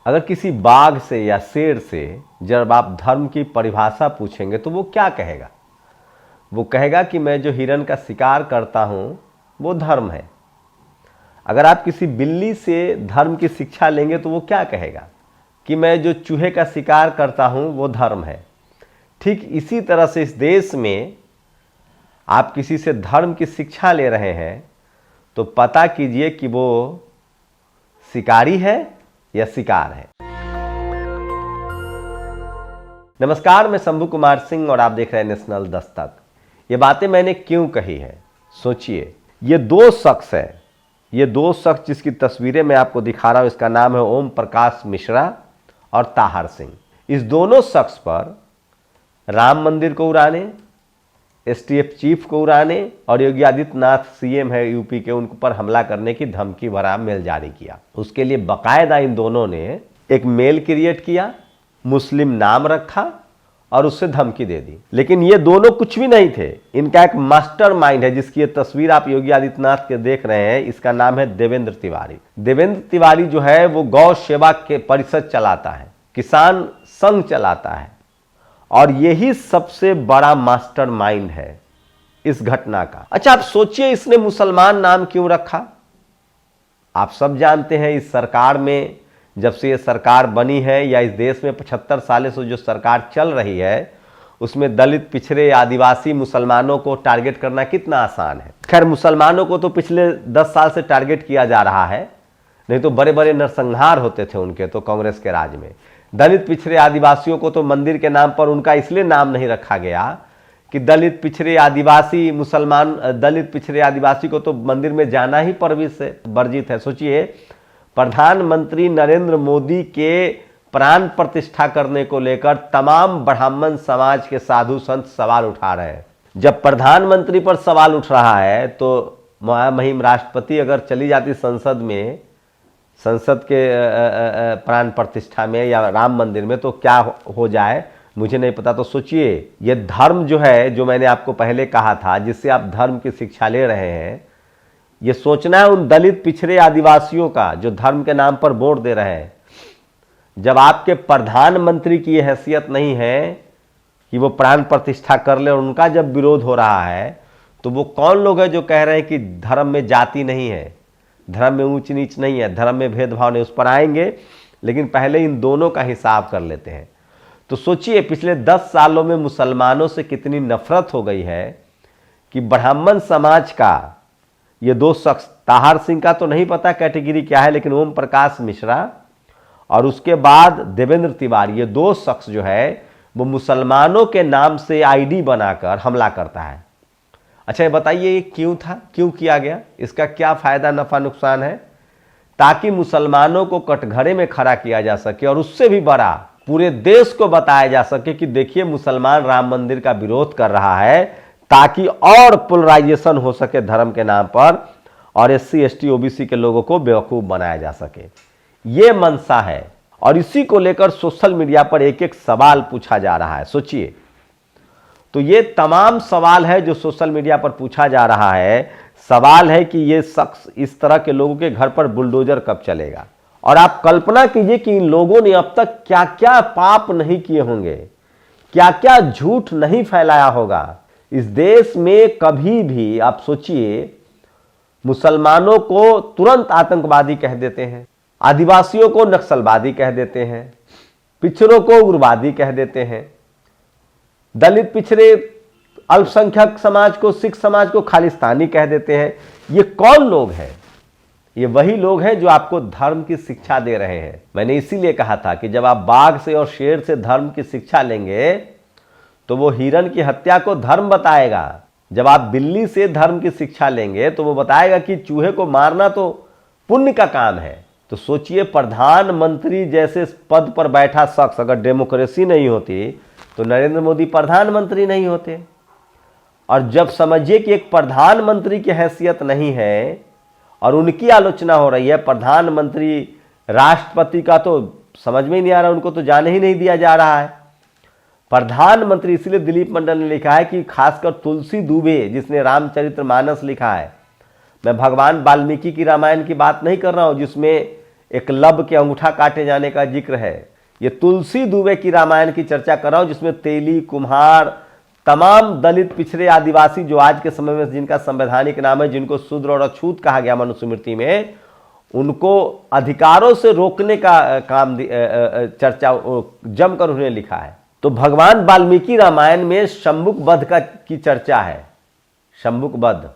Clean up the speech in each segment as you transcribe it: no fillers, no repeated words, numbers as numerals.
अगर किसी बाघ से या शेर से जब आप धर्म की परिभाषा पूछेंगे तो वो क्या कहेगा? वो कहेगा कि मैं जो हिरण का शिकार करता हूँ वो धर्म है। अगर आप किसी बिल्ली से धर्म की शिक्षा लेंगे तो वो क्या कहेगा कि मैं जो चूहे का शिकार करता हूँ वो धर्म है। ठीक इसी तरह से इस देश में आप किसी से धर्म की शिक्षा ले रहे हैं तो पता कीजिए कि वो शिकारी है या शिकार है। नमस्कार, मैं शंभू कुमार सिंह और आप देख रहे हैं नेशनल दस्तक। ये बातें मैंने क्यों कही है, सोचिए। ये दो शख्स है, ये दो शख्स जिसकी तस्वीरें मैं आपको दिखा रहा हूं, इसका नाम है ओम प्रकाश मिश्रा और ताहर सिंह। इस दोनों शख्स पर राम मंदिर को उड़ाने, एसटीएफ चीफ को उड़ाने और योगी आदित्यनाथ सीएम है यूपी के, उन पर हमला करने की धमकी भरा मेल जारी किया। उसके लिए बाकायदा इन दोनों ने एक मेल क्रिएट किया, मुस्लिम नाम रखा और उससे धमकी दे दी। लेकिन ये दोनों कुछ भी नहीं थे, इनका एक मास्टरमाइंड है जिसकी ये तस्वीर आप योगी आदित्यनाथ के देख रहे हैं। इसका नाम है देवेंद्र तिवारी। देवेंद्र तिवारी जो है वो गौ सेवा के परिषद चलाता है, किसान संघ चलाता है और यही सबसे बड़ा मास्टरमाइंड है इस घटना का। अच्छा, आप सोचिए इसने मुसलमान नाम क्यों रखा? आप सब जानते हैं इस सरकार में, जब से ये सरकार बनी है या इस देश में 75 सालों से जो सरकार चल रही है, उसमें दलित, पिछड़े, आदिवासी, मुसलमानों को टारगेट करना कितना आसान है। खैर, मुसलमानों को तो पिछले 10 साल से टारगेट किया जा रहा है, नहीं तो बड़े बड़े नरसंहार होते थे उनके तो कांग्रेस के राज में। दलित, पिछड़े, आदिवासियों को तो मंदिर के नाम पर उनका इसलिए नाम नहीं रखा गया कि दलित, पिछड़े, आदिवासी, मुसलमान, दलित, पिछड़े, आदिवासी को तो मंदिर में जाना ही परविश से वर्जित है। सोचिए, प्रधानमंत्री नरेंद्र मोदी के प्राण प्रतिष्ठा करने को लेकर तमाम ब्राह्मण समाज के साधु संत सवाल उठा रहे हैं। जब प्रधानमंत्री पर सवाल उठ रहा है तो महामहिम राष्ट्रपति अगर चली जाती संसद में, संसद के प्राण प्रतिष्ठा में या राम मंदिर में, तो क्या हो जाए मुझे नहीं पता। तो सोचिए, ये धर्म जो है, जो मैंने आपको पहले कहा था, जिससे आप धर्म की शिक्षा ले रहे हैं, ये सोचना है उन दलित, पिछड़े, आदिवासियों का जो धर्म के नाम पर वोट दे रहे हैं। जब आपके प्रधानमंत्री की यह हैसियत नहीं है कि वो प्राण प्रतिष्ठा कर ले और उनका जब विरोध हो रहा है, तो वो कौन लोग हैं जो कह रहे हैं कि धर्म में जाति नहीं है, धर्म में ऊंच नीच नहीं है, धर्म में भेदभाव नहीं। उस पर आएंगे, लेकिन पहले इन दोनों का हिसाब कर लेते हैं। तो सोचिए, पिछले 10 सालों में मुसलमानों से कितनी नफरत हो गई है कि ब्राह्मण समाज का ये दो शख्स, ताहर सिंह का तो नहीं पता कैटेगरी क्या है, लेकिन ओम प्रकाश मिश्रा और उसके बाद देवेंद्र तिवारी, ये दो शख्स जो है वो मुसलमानों के नाम से आईडी बनाकर हमला करता है। अच्छा, ये बताइए ये क्यों था, क्यों किया गया, इसका क्या फायदा नफा नुकसान है? ताकि मुसलमानों को कटघरे में खड़ा किया जा सके और उससे भी बड़ा पूरे देश को बताया जा सके कि देखिए मुसलमान राम मंदिर का विरोध कर रहा है, ताकि और पोलराइजेशन हो सके धर्म के नाम पर और एससी, एसटी, ओबीसी के लोगों को बेवकूफ बनाया जा सके। ये मंशा है और इसी को लेकर सोशल मीडिया पर एक एक सवाल पूछा जा रहा है। सोचिए, तो ये तमाम सवाल है जो सोशल मीडिया पर पूछा जा रहा है। सवाल है कि ये शख्स, इस तरह के लोगों के घर पर बुलडोजर कब चलेगा। और आप कल्पना कीजिए कि इन लोगों ने अब तक क्या क्या पाप नहीं किए होंगे, क्या क्या झूठ नहीं फैलाया होगा। इस देश में कभी भी आप सोचिए, मुसलमानों को तुरंत आतंकवादी कह देते हैं, आदिवासियों को नक्सलवादी कह देते हैं, पिछड़ों को उग्रवादी कह देते हैं, दलित, पिछड़े, अल्पसंख्यक समाज को, सिख समाज को खालिस्तानी कह देते हैं। ये कौन लोग हैं? ये वही लोग हैं जो आपको धर्म की शिक्षा दे रहे हैं। मैंने इसीलिए कहा था कि जब आप बाघ से और शेर से धर्म की शिक्षा लेंगे तो वो हिरण की हत्या को धर्म बताएगा। जब आप बिल्ली से धर्म की शिक्षा लेंगे तो वो बताएगा कि चूहे को मारना तो पुण्य का काम है। तो सोचिए, प्रधानमंत्री जैसे पद पर बैठा शख्स, अगर डेमोक्रेसी नहीं होती तो नरेंद्र मोदी प्रधानमंत्री नहीं होते। और जब समझिए कि एक प्रधानमंत्री की हैसियत नहीं है और उनकी आलोचना हो रही है, प्रधानमंत्री, राष्ट्रपति का तो समझ में ही नहीं आ रहा, उनको तो जाने ही नहीं दिया जा रहा है। प्रधानमंत्री, इसलिए दिलीप मंडल ने लिखा है कि खासकर तुलसी दुबे जिसने रामचरितमानस लिखा है, मैं भगवान वाल्मीकि की रामायण की बात नहीं कर रहा हूं जिसमें एकलव्य के अंगूठा काटे जाने का जिक्र है। ये तुलसी दुबे की रामायण की चर्चा कर रहा हूं, जिसमें तेली, कुम्हार, तमाम दलित, पिछड़े, आदिवासी जो आज के समय में जिनका संवैधानिक नाम है, जिनको शूद्र और अछूत कहा गया मनुस्मृति में, उनको अधिकारों से रोकने का काम चर्चा जमकर उन्होंने लिखा है। तो भगवान वाल्मीकि रामायण में शंभुक वध की चर्चा है। शंभुक वध,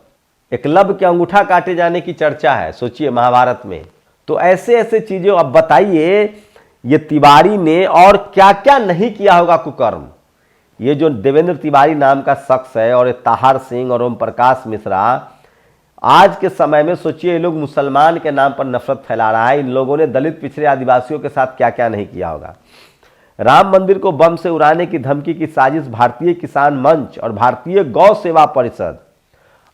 एकलव्य के अंगूठा काटे जाने की चर्चा है, सोचिए महाभारत में। तो ऐसे ऐसे चीजें अब बताइए, ये तिवारी ने और क्या क्या नहीं किया होगा कुकर्म। ये जो देवेंद्र तिवारी नाम का शख्स है और ताहर सिंह और ओम प्रकाश मिश्रा, आज के समय में सोचिए ये लोग मुसलमान के नाम पर नफरत फैला रहा है। इन लोगों ने दलित, पिछड़े, आदिवासियों के साथ क्या क्या नहीं किया होगा। राम मंदिर को बम से उड़ाने की धमकी की साजिश भारतीय किसान मंच और भारतीय गौ सेवा परिषद।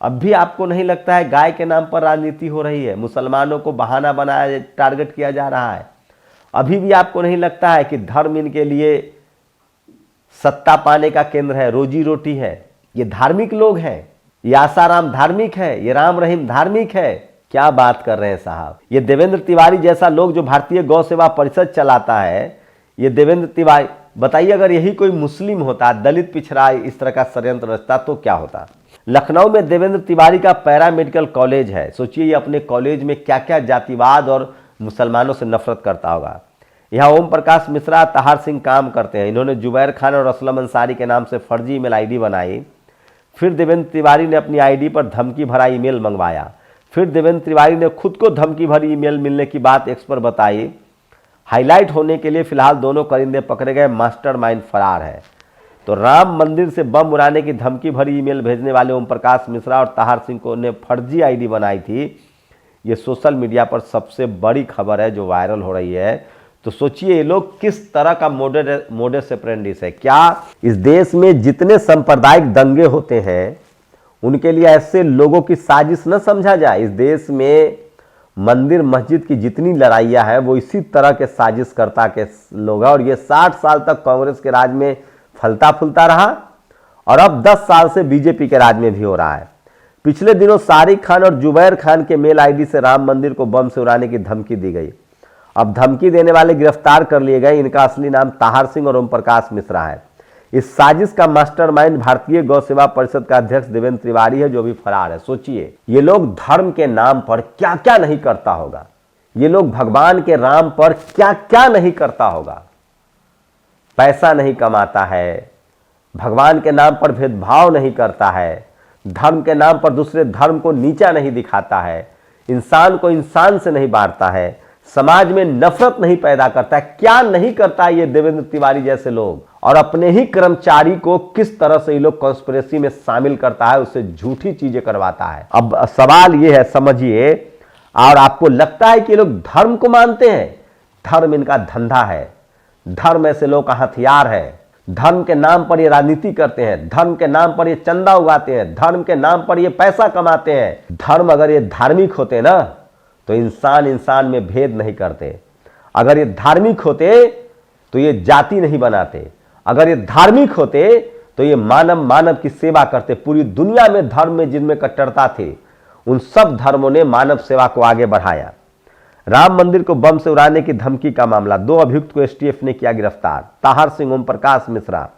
अब भी आपको नहीं लगता है गाय के नाम पर राजनीति हो रही है, मुसलमानों को बहाना बनाया, टारगेट किया जा रहा है। अभी भी आपको नहीं लगता है कि धर्म इनके लिए सत्ता पाने का केंद्र है, रोजी रोटी है। ये धार्मिक लोग हैं, ये आसाराम धार्मिक है, ये राम रहीम धार्मिक है। क्या बात कर रहे हैं साहब। ये देवेंद्र तिवारी जैसा लोग जो भारतीय गौ सेवा परिषद चलाता है, ये देवेंद्र तिवारी, बताइए अगर यही कोई मुस्लिम होता, दलित, पिछड़ा इस तरह का षड्यंत्र रचता तो क्या होता। लखनऊ में देवेंद्र तिवारी का पैरामेडिकल कॉलेज है। सोचिए ये अपने कॉलेज में क्या क्या जातिवाद और मुसलमानों से नफरत करता होगा। यहाँ ओम प्रकाश मिश्रा, ताहर सिंह काम करते हैं। इन्होंने जुबैर खान और असलम अंसारी के नाम से फर्जी ईमेल आईडी बनाई। फिर देवेंद्र तिवारी ने अपनी आईडी पर धमकी भरा ईमेल मंगवाया। फिर देवेंद्र तिवारी ने खुद को धमकी भरी ईमेल मिलने की बात एक्स पर बताई। हाईलाइट होने के लिए फिलहाल दोनों करिंदे पकड़े गए, मास्टरमाइंड फरार है। तो राम मंदिर से बम उड़ाने की धमकी भरी ईमेल भेजने वाले ओम प्रकाश मिश्रा और ताहर सिंह को ने फर्जी आईडी बनाई थी। ये सोशल मीडिया पर सबसे बड़ी खबर है जो वायरल हो रही है। तो सोचिए ये लोग किस तरह का मोडस ऑपरेंडी है। क्या इस देश में जितने सांप्रदायिक दंगे होते हैं उनके लिए ऐसे लोगों की साजिश न समझा जाए। इस देश में मंदिर मस्जिद की जितनी लड़ाइयाँ हैं वो इसी तरह के साजिशकर्ता के लोग हैं। और ये 60 साल तक कांग्रेस के राज में फलता फूलता रहा और अब 10 साल से बीजेपी के राज में भी हो रहा है। पिछले दिनों सारिक खान और जुबैर खान के मेल आईडी से राम मंदिर को बम से उड़ाने की धमकी दी गई। अब धमकी देने वाले गिरफ्तार कर लिए गए। इनका असली नाम ताहर सिंह और ओम प्रकाश मिश्रा है। इस साजिश का मास्टरमाइंड भारतीय गौ सेवा परिषद का अध्यक्ष देवेंद्र तिवारी है जो भी फरार है। सोचिए ये लोग धर्म के नाम पर क्या क्या नहीं करता होगा। ये लोग भगवान के नाम पर क्या क्या नहीं करता होगा। पैसा नहीं कमाता है, भगवान के नाम पर भेदभाव नहीं करता है, धर्म के नाम पर दूसरे धर्म को नीचा नहीं दिखाता है, इंसान को इंसान से नहीं बांटता है, समाज में नफरत नहीं पैदा करता है। क्या नहीं करता है ये देवेंद्र तिवारी जैसे लोग। और अपने ही कर्मचारी को किस तरह से ये लोग कॉन्स्पिरेसी में शामिल करता है, उससे झूठी चीजें करवाता है। अब सवाल ये है, समझिए, और आपको लगता है कि ये लोग धर्म को मानते हैं? धर्म इनका धंधा है, धर्म ऐसे लोग का हथियार है। धर्म के नाम पर ये राजनीति करते हैं, धर्म के नाम पर ये चंदा उगाते हैं, धर्म के नाम पर ये पैसा कमाते हैं। धर्म अगर ये धार्मिक होते ना तो इंसान इंसान में भेद नहीं करते। अगर ये धार्मिक होते तो ये जाति नहीं बनाते। अगर ये धार्मिक होते तो ये मानव मानव की सेवा करते। पूरी दुनिया में धर्म में जिनमें कट्टरता थे उन सब धर्मों ने मानव सेवा को आगे बढ़ाया। राम मंदिर को बम से उड़ाने की धमकी का मामला, 2 अभियुक्त को एसटीएफ ने किया गिरफ्तार। ताहर सिंह, ओम प्रकाश मिश्रा।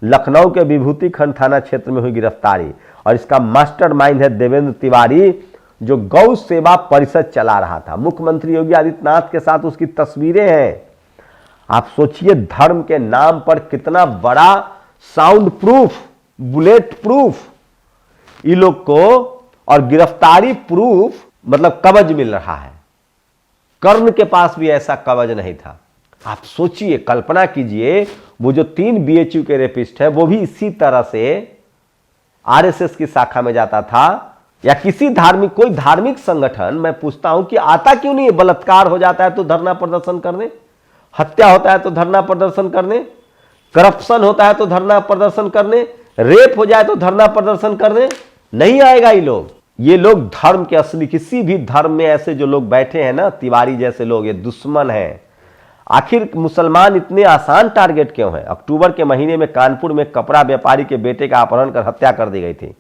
लखनऊ के विभूति खंड थाना क्षेत्र में हुई गिरफ्तारी और इसका मास्टरमाइंड है देवेंद्र तिवारी जो गौ सेवा परिषद चला रहा था। मुख्यमंत्री योगी आदित्यनाथ के साथ उसकी तस्वीरें हैं। आप सोचिए धर्म के नाम पर कितना बड़ा sound proof, bullet proof in लोग को और गिरफ्तारी प्रूफ मतलब कवच मिल रहा है। कर्ण के पास भी ऐसा कवच नहीं था। आप सोचिए, कल्पना कीजिए, वो जो 3 बीएचयू के रेपिस्ट है वो भी इसी तरह से आरएसएस की शाखा में जाता था या किसी धार्मिक, कोई धार्मिक संगठन। मैं पूछता हूं कि आता क्यों नहीं? बलात्कार हो जाता है तो धरना प्रदर्शन करने, हत्या होता है तो धरना प्रदर्शन करने, करप्शन होता है तो धरना प्रदर्शन करने, रेप हो जाए तो धरना प्रदर्शन करने। नहीं आएगा ये लोग धर्म के असली, किसी भी धर्म में ऐसे जो लोग बैठे हैं ना, तिवारी जैसे लोग, ये दुश्मन हैं। आखिर मुसलमान इतने आसान टारगेट क्यों है? अक्टूबर के महीने में कानपुर में कपड़ा व्यापारी के बेटे का अपहरण कर हत्या कर दी गई थी,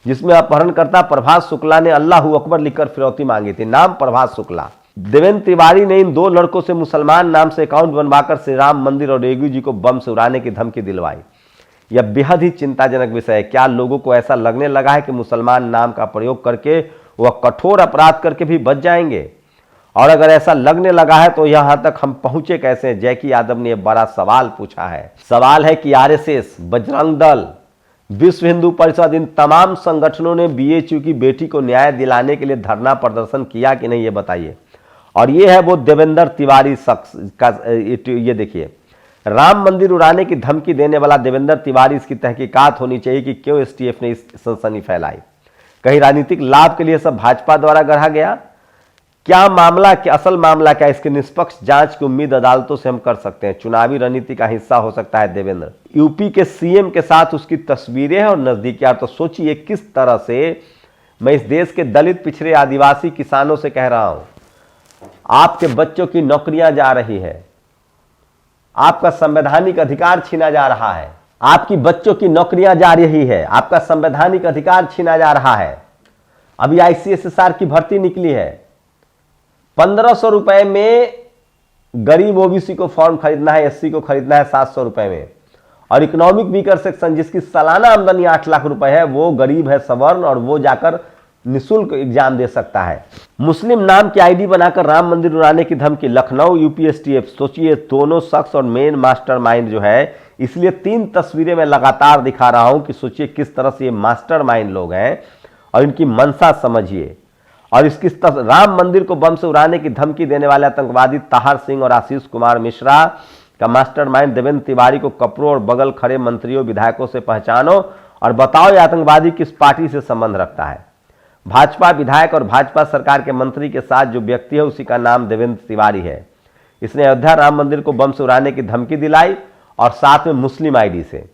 जिसमें अपहरणकर्ता प्रभात शुक्ला ने अल्लाहू अकबर लिखकर फिरौती मांगी थी। नाम प्रभात शुक्ला। देवेंद्र तिवारी ने इन 2 लड़कों से मुसलमान नाम से अकाउंट बनवाकर श्री राम मंदिर और रेग्यू जी को बम से उड़ाने की धमकी दिलवाई। यह बेहद ही चिंताजनक विषय है। क्या लोगों को ऐसा लगने लगा है कि मुसलमान नाम का प्रयोग करके वह कठोर अपराध करके भी बच जाएंगे? और अगर ऐसा लगने लगा है तो यहां तक हम पहुंचे कैसे? जैकी यादव ने यह बड़ा सवाल पूछा है। सवाल है कि आरएसएस, बजरंग दल, विश्व हिंदू परिषद, इन तमाम संगठनों ने बीएचयू की बेटी को न्याय दिलाने के लिए धरना प्रदर्शन किया कि नहीं, ये बताइए। और ये है वो देवेंद्र तिवारी शख्स का, ये देखिए, राम मंदिर उड़ाने की धमकी देने वाला देवेंद्र तिवारी। इसकी तहकीकात होनी चाहिए कि क्यों एसटीएफ ने इस सनसनी फैलाई। कहीं राजनीतिक लाभ के लिए सब भाजपा द्वारा गढ़ा गया? क्या मामला, क्या असल मामला क्या? इसके निष्पक्ष जांच की उम्मीद अदालतों से हम कर सकते हैं। चुनावी रणनीति का हिस्सा हो सकता है देवेंद्र। यूपी के सीएम के साथ उसकी तस्वीरें हैं और नजदीकियां। तो सोचिए किस तरह से मैं इस देश के दलित, पिछड़े, आदिवासी किसानों से कह रहा हूं, आपके बच्चों की नौकरियां जा रही है, आपका संवैधानिक अधिकार छीना जा रहा है, आपकी बच्चों की नौकरियां जा रही है, आपका संवैधानिक अधिकार छीना जा रहा है। अभी आईसीएसआर की भर्ती निकली है, 1500 रुपए में गरीब ओबीसी को फॉर्म खरीदना है, एससी को खरीदना है 700 रुपए में। और इकोनॉमिक वीकर सेक्शन जिसकी सालाना आमदनी 8 लाख रुपए है, वो गरीब है, सवर्ण, और वो जाकर निःशुल्क एग्जाम दे सकता है। मुस्लिम नाम की आईडी बनाकर राम मंदिर उड़ाने की धमकी, लखनऊ यूपी एसटीएफ। सोचिए दोनों शख्स और मेन मास्टरमाइंड जो है, इसलिए 3 तस्वीरें मैं लगातार दिखा रहा हूं कि सोचिए किस तरह से ये मास्टरमाइंड लोग हैं और इनकी मंशा समझिए। और इसकी राम मंदिर को बम से उड़ाने की धमकी देने वाले आतंकवादी ताहर सिंह और आशीष कुमार मिश्रा का मास्टरमाइंड देवेंद्र तिवारी को कपड़ों और बगल खड़े मंत्रियों, विधायकों से पहचानो और बताओ ये आतंकवादी किस पार्टी से संबंध रखता है। भाजपा विधायक और भाजपा सरकार के मंत्री के साथ जो व्यक्ति है उसी का नाम देवेंद्र तिवारी है। इसने अयोध्या राम मंदिर को बम से उड़ाने की धमकी दिलाई और साथ में मुस्लिम आईडी से।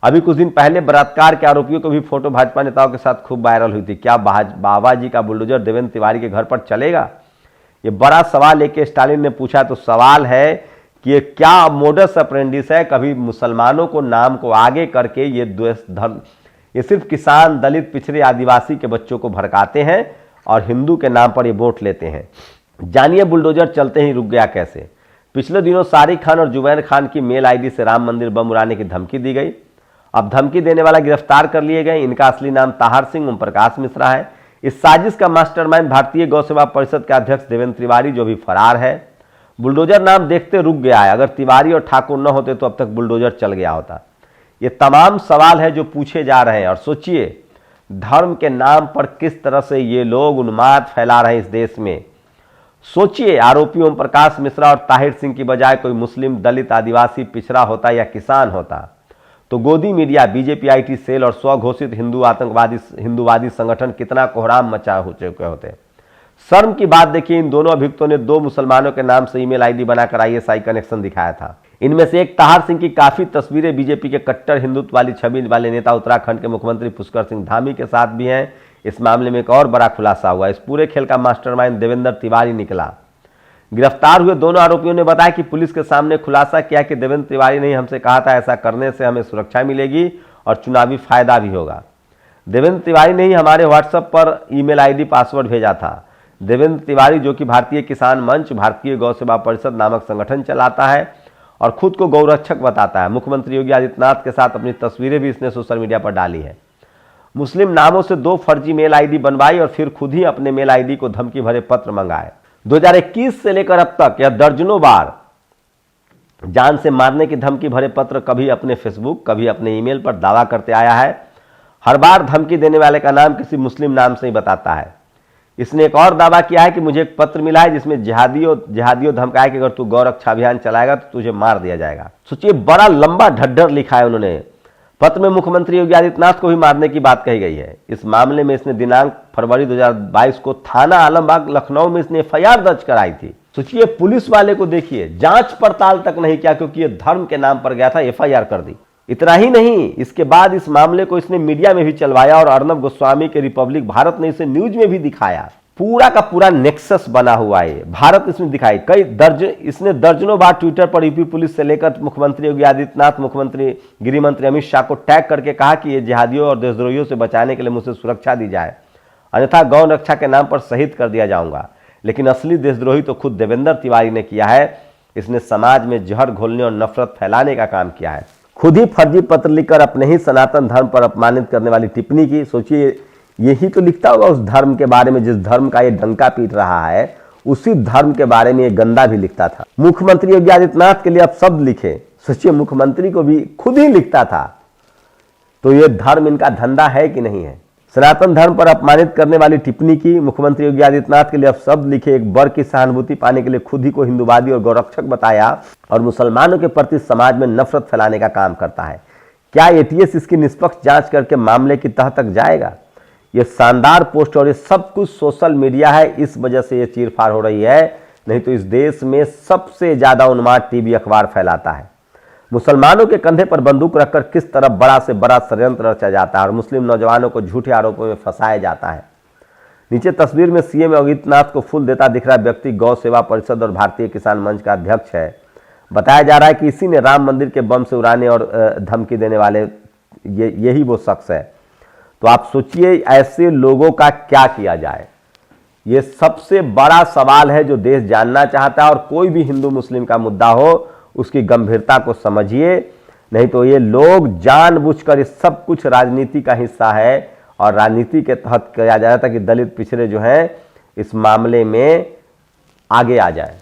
अभी कुछ दिन पहले बलात्कार के आरोपियों को भी फोटो भाजपा नेताओं के साथ खूब वायरल हुई थी। क्या बाबा जी का बुलडोजर देवेंद्र तिवारी के घर पर चलेगा? ये बड़ा सवाल लेके स्टालिन ने पूछा। तो सवाल है कि ये क्या मोडस ऑपरेंडिस है? कभी मुसलमानों को नाम को आगे करके ये द्वेष धर्म, ये सिर्फ किसान, दलित, पिछड़े, आदिवासी के बच्चों को भड़काते हैं और हिंदू के नाम पर ये वोट लेते हैं। जानिए बुलडोजर चलते ही रुक गया कैसे। पिछले दिनों सारिक खान और जुबैर खान की मेल आईडी से राम मंदिर बम उड़ाने की धमकी दी गई। अब धमकी देने वाला गिरफ्तार कर लिए गए। इनका असली नाम ताहर सिंह ओम प्रकाश मिश्रा है। इस साजिश का मास्टरमाइंड भारतीय गौ सेवा परिषद के अध्यक्ष देवेंद्र तिवारी, जो भी फरार है। बुलडोजर नाम देखते रुक गया है। अगर तिवारी और ठाकुर न होते तो अब तक बुलडोजर चल गया होता। ये तमाम सवाल है जो पूछे जा रहे हैं। और सोचिए धर्म के नाम पर किस तरह से ये लोग उन्माद फैला रहे हैं इस देश में। सोचिए आरोपी ओम प्रकाश मिश्रा और ताहिर सिंह की बजाय कोई मुस्लिम, दलित, आदिवासी, पिछड़ा होता या किसान होता तो गोदी मीडिया, बीजेपी आईटी सेल और स्वघोषित हिंदूवादी संगठन कितना कोहराम मचा हो चुके होते। शर्म की बात देखिए, इन दोनों अभियुक्तों ने 2 मुसलमानों के नाम से ईमेल आईडी बनाकर आईएसआई कनेक्शन दिखाया था। इनमें से एक ताहर सिंह की काफी तस्वीरें बीजेपी के कट्टर हिंदुत्व वाली छवि वाले नेता उत्तराखंड के मुख्यमंत्री पुष्कर सिंह धामी के साथ भी हैं। इस मामले में एक और बड़ा खुलासा हुआ। इस पूरे खेल का मास्टरमाइंड देवेंद्र तिवारी निकला। गिरफ्तार हुए दोनों आरोपियों ने बताया कि पुलिस के सामने खुलासा किया कि देवेंद्र तिवारी ने हमसे कहा था ऐसा करने से हमें सुरक्षा मिलेगी और चुनावी फायदा भी होगा। देवेंद्र तिवारी ने ही हमारे व्हाट्सएप पर ईमेल आईडी पासवर्ड भेजा था। देवेंद्र तिवारी, जो कि भारतीय किसान मंच, भारतीय गौ सेवा परिषद नामक संगठन चलाता है और खुद को गौरक्षक बताता है। मुख्यमंत्री योगी आदित्यनाथ के साथ अपनी तस्वीरें भी इसने सोशल मीडिया पर डाली है। मुस्लिम नामों से 2 फर्जी मेल आईडी बनवाई और फिर खुद ही अपने मेल आईडी को धमकी भरे पत्र मंगाए। 2021 से लेकर अब तक यह दर्जनों बार जान से मारने की धमकी भरे पत्र कभी अपने फेसबुक, कभी अपने ईमेल पर दावा करते आया है। हर बार धमकी देने वाले का नाम किसी मुस्लिम नाम से ही बताता है। इसने एक और दावा किया है कि मुझे एक पत्र मिला है जिसमें जिहादियों धमकाया कि अगर तू गौरक्षा अभियान चलाएगा तो तुझे मार दिया जाएगा। सोचिए बड़ा लंबा ढड्ढर लिखा है उन्होंने। पत्र में मुख्यमंत्री योगी आदित्यनाथ को भी मारने की बात कही गई है। इस मामले में इसने दिनांक फरवरी 2022 को थाना आलमबाग लखनऊ में इसने एफआईआर दर्ज कराई थी। सोचिए पुलिस वाले को देखिए, जांच पड़ताल तक नहीं किया क्योंकि ये धर्म के नाम पर गया था, एफआईआर कर दी। इतना ही नहीं, इसके बाद इस मामले को इसने मीडिया में भी चलवाया और अर्नब गोस्वामी के रिपब्लिक भारत ने इसे न्यूज में भी दिखाया। पूरा का पूरा नेक्सस बना हुआ है। भारत इसमें दिखाई इसने दर्जनों बार ट्विटर पर यूपी पुलिस से लेकर मुख्यमंत्री योगी आदित्यनाथ, मुख्यमंत्री गृह मंत्री अमित शाह को टैग करके कहा कि ये जिहादियों और देशद्रोहियों से बचाने के लिए मुझसे सुरक्षा दी जाए, अन्यथा गौ रक्षा के नाम पर शहीद कर दिया जाऊंगा। लेकिन असली देशद्रोही तो खुद देवेंद्र तिवारी ने किया है। इसने समाज में जहर घोलने और नफरत फैलाने का काम किया है। खुद ही फर्जी पत्र लिखकर अपने ही सनातन धर्म पर अपमानित करने वाली टिप्पणी की। सोचिए, यही तो लिखता होगा उस धर्म के बारे में जिस धर्म का ये डंका पीट रहा है, उसी धर्म के बारे में ये गंदा भी लिखता था। मुख्यमंत्री योगी आदित्यनाथ के लिए अब शब्द लिखे। सोचिए, मुख्यमंत्री को भी खुद ही लिखता था। तो ये धर्म इनका धंधा है कि नहीं है। सनातन धर्म पर अपमानित करने वाली टिप्पणी की। मुख्यमंत्री योगी आदित्यनाथ के लिए अब शब्द लिखे। एक वर्ग की सहानुभूति पाने के लिए खुद ही को हिंदूवादी और गौरक्षक बताया और मुसलमानों के प्रति समाज में नफरत फैलाने का काम करता है। क्या एटीएस इसकी निष्पक्ष जांच करके मामले की तह तक जाएगा? ये शानदार पोस्ट और ये सब कुछ सोशल मीडिया है, इस वजह से ये चीरफाड़ हो रही है। नहीं तो इस देश में सबसे ज्यादा उन्माद टीवी अखबार फैलाता है। मुसलमानों के कंधे पर बंदूक रखकर किस तरह बड़ा से बड़ा षड्यंत्र रचा जाता है और मुस्लिम नौजवानों को झूठे आरोपों में फंसाया जाता है। नीचे तस्वीर में सीएम योगी आदित्यनाथ को फूल देता दिख रहा व्यक्ति गौ सेवा परिषद और भारतीय किसान मंच का अध्यक्ष है। बताया जा रहा है कि इसी ने राम मंदिर के बम से उड़ाने और धमकी देने वाले यही वो शख्स है। तो आप सोचिए, ऐसे लोगों का क्या किया जाए। ये सबसे बड़ा सवाल है जो देश जानना चाहता है। और कोई भी हिंदू मुस्लिम का मुद्दा हो, उसकी गंभीरता को समझिए। नहीं तो ये लोग जानबूझकर, ये सब कुछ राजनीति का हिस्सा है और राजनीति के तहत किया जा रहा था कि दलित पिछड़े जो हैं इस मामले में आगे आ जाए।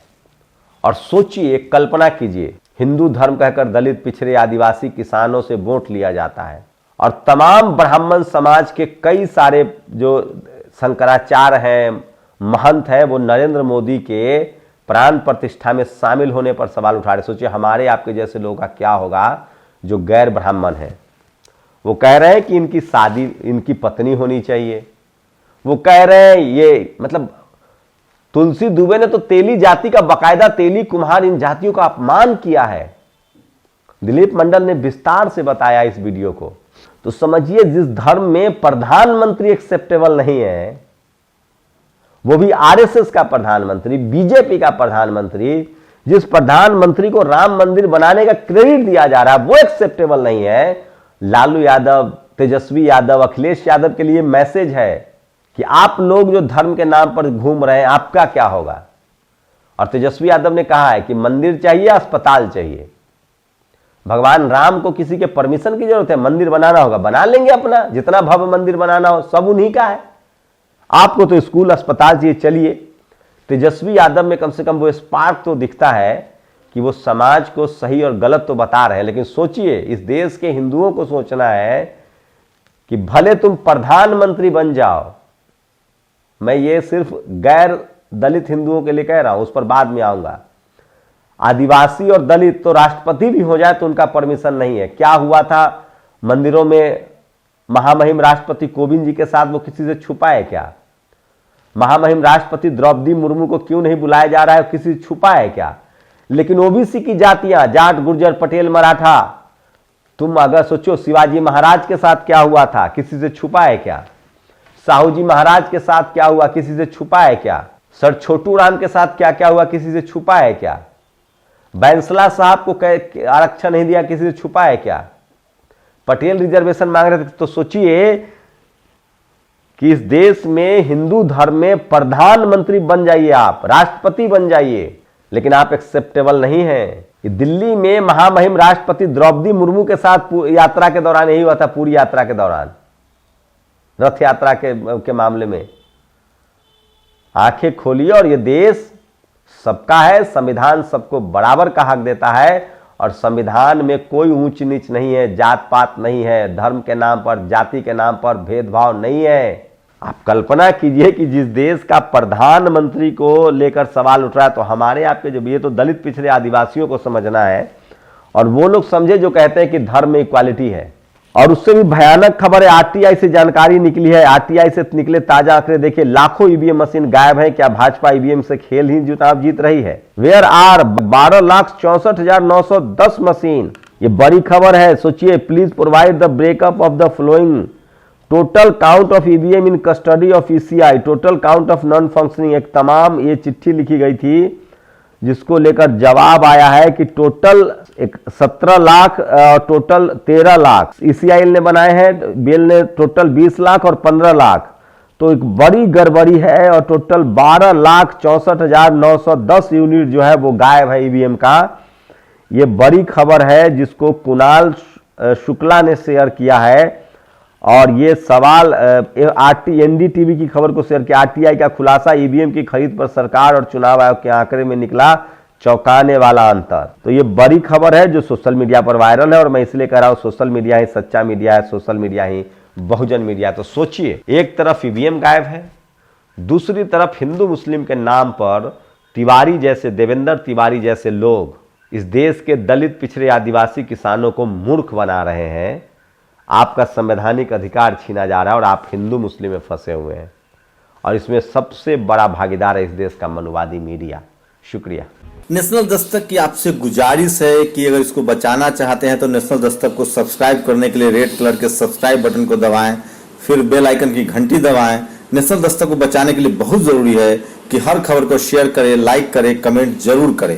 और सोचिए, कल्पना कीजिए, हिंदू धर्म कहकर दलित पिछड़े आदिवासी किसानों से वोट लिया जाता है और तमाम ब्राह्मण समाज के कई सारे जो शंकराचार्य हैं, महंत हैं, वो नरेंद्र मोदी के प्राण प्रतिष्ठा में शामिल होने पर सवाल उठा रहे। सोचिए, हमारे आपके जैसे लोगों का क्या होगा जो गैर ब्राह्मण है। वो कह रहे हैं कि इनकी शादी इनकी पत्नी होनी चाहिए। वो कह रहे हैं ये, मतलब तुलसी दुबे ने तो तेली जाति का, बाकायदा तेली कुम्हार इन जातियों का अपमान किया है। दिलीप मंडल ने विस्तार से बताया इस वीडियो को। तो समझिए, जिस धर्म में प्रधानमंत्री एक्सेप्टेबल नहीं है, वो भी आरएसएस का प्रधानमंत्री, बीजेपी का प्रधानमंत्री, जिस प्रधानमंत्री को राम मंदिर बनाने का क्रेडिट दिया जा रहा है, वो एक्सेप्टेबल नहीं है। लालू यादव, तेजस्वी यादव, अखिलेश यादव के लिए मैसेज है कि आप लोग जो धर्म के नाम पर घूम रहे हैं, आपका क्या होगा। और तेजस्वी यादव ने कहा है कि मंदिर चाहिए, अस्पताल चाहिए। भगवान राम को किसी के परमिशन की जरूरत है? मंदिर बनाना होगा, बना लेंगे अपना, जितना भव्य मंदिर बनाना हो सब उन्हीं का है। आपको तो स्कूल अस्पताल चाहिए, चलिए। तेजस्वी यादव में कम से कम वो स्पार्क तो दिखता है कि वो समाज को सही और गलत तो बता रहे हैं। लेकिन सोचिए, इस देश के हिंदुओं को सोचना है कि भले तुम प्रधानमंत्री बन जाओ, मैं ये सिर्फ गैर दलित हिंदुओं के लिए कह रहा हूं, उस पर बाद में आऊंगा। आदिवासी और दलित तो राष्ट्रपति भी हो जाए तो उनका परमिशन नहीं है। क्या हुआ था मंदिरों में? महामहिम राष्ट्रपति कोविंद जी के साथ वो किसी से छुपा है क्या? महामहिम राष्ट्रपति द्रौपदी मुर्मू को क्यों नहीं बुलाया जा रहा है? किसी से छुपा है क्या? लेकिन ओबीसी की जातियां, जाट, गुर्जर, पटेल, मराठा, तुम अगर सोचो शिवाजी महाराज के साथ क्या हुआ था, किसी से छुपा है क्या? साहू जी महाराज के साथ क्या हुआ, किसी से छुपा है क्या? सर छोटू राम के साथ क्या क्या हुआ, किसी से छुपा है क्या? बैंसला साहब को आरक्षण नहीं दिया, किसी से छुपा है क्या? पटेल रिजर्वेशन मांग रहे थे। तो सोचिए कि इस देश में हिंदू धर्म में प्रधानमंत्री बन जाइए, आप राष्ट्रपति बन जाइए, लेकिन आप एक्सेप्टेबल नहीं हैं। दिल्ली में महामहिम राष्ट्रपति द्रौपदी मुर्मू के साथ यात्रा के दौरान यही हुआ था, पूरी यात्रा के दौरान, रथ यात्रा के मामले में। आंखें खोलिए, और ये देश सबका है, संविधान सबको बराबर का हक देता है और संविधान में कोई ऊंच नीच नहीं है, जात पात नहीं है, धर्म के नाम पर, जाति के नाम पर भेदभाव नहीं है। आप कल्पना कीजिए कि जिस देश का प्रधानमंत्री को लेकर सवाल उठ रहा है, तो हमारे आपके जो ये तो दलित पिछड़े आदिवासियों को समझना है, और वो लोग समझे जो कहते हैं कि धर्म में इक्वालिटी है। और उससे भी भयानक खबर है, आरटीआई से जानकारी निकली है। आरटीआई से निकले ताजा आंकड़े देखिए, लाखों ईवीएम मशीन गायब है। क्या भाजपा ईवीएम से खेल ही चुनाव जीत रही है? Where are 12,64,910 machine. ये बड़ी खबर है। सोचिए, please provide the breakup of the flowing total count of EVM in custody of ECI, total count of non functioning. एक तमाम ये चिट्ठी लिखी गई थी जिसको लेकर जवाब आया है कि total 17 lakh, total 13 lakh ECI ने बनाए हैं, बेल ने टोटल 20 लाख और 15 लाख, तो एक बड़ी गड़बड़ी है और टोटल 12,64,910 यूनिट जो है वो गायब है ईवीएम का। ये बड़ी खबर है जिसको कुणाल शुक्ला ने शेयर किया है और ये सवाल एनडीटीवी की खबर को शेयर किया। आरटीआई का खुलासा, ईवीएम की खरीद पर सरकार और चुनाव आयोग के आंकड़े में निकला चौंकाने वाला अंतर। तो ये बड़ी खबर है जो सोशल मीडिया पर वायरल है और मैं इसलिए कह रहा हूं सोशल मीडिया ही सच्चा मीडिया है, सोशल मीडिया ही बहुजन मीडिया। तो सोचिए, एक तरफ ईवीएम गायब है, दूसरी तरफ हिंदू मुस्लिम के नाम पर तिवारी जैसे, देवेंद्र तिवारी जैसे लोग इस देश के दलित, पिछड़े, आदिवासी किसानों को मूर्ख बना रहे हैं। आपका संवैधानिक अधिकार छीना जा रहा है और आप हिंदू मुस्लिम में फंसे हुए हैं और इसमें सबसे बड़ा भागीदार है इस देश का मनुवादी मीडिया। शुक्रिया। नेशनल दस्तक की आपसे गुजारिश है कि अगर इसको बचाना चाहते हैं तो नेशनल दस्तक को सब्सक्राइब करने के लिए रेड कलर के सब्सक्राइब बटन को दबाएं, फिर बेल आइकन की घंटी दबाएं। नेशनल दस्तक को बचाने के लिए बहुत जरूरी है कि हर खबर को शेयर करें, लाइक करें, कमेंट जरूर करें।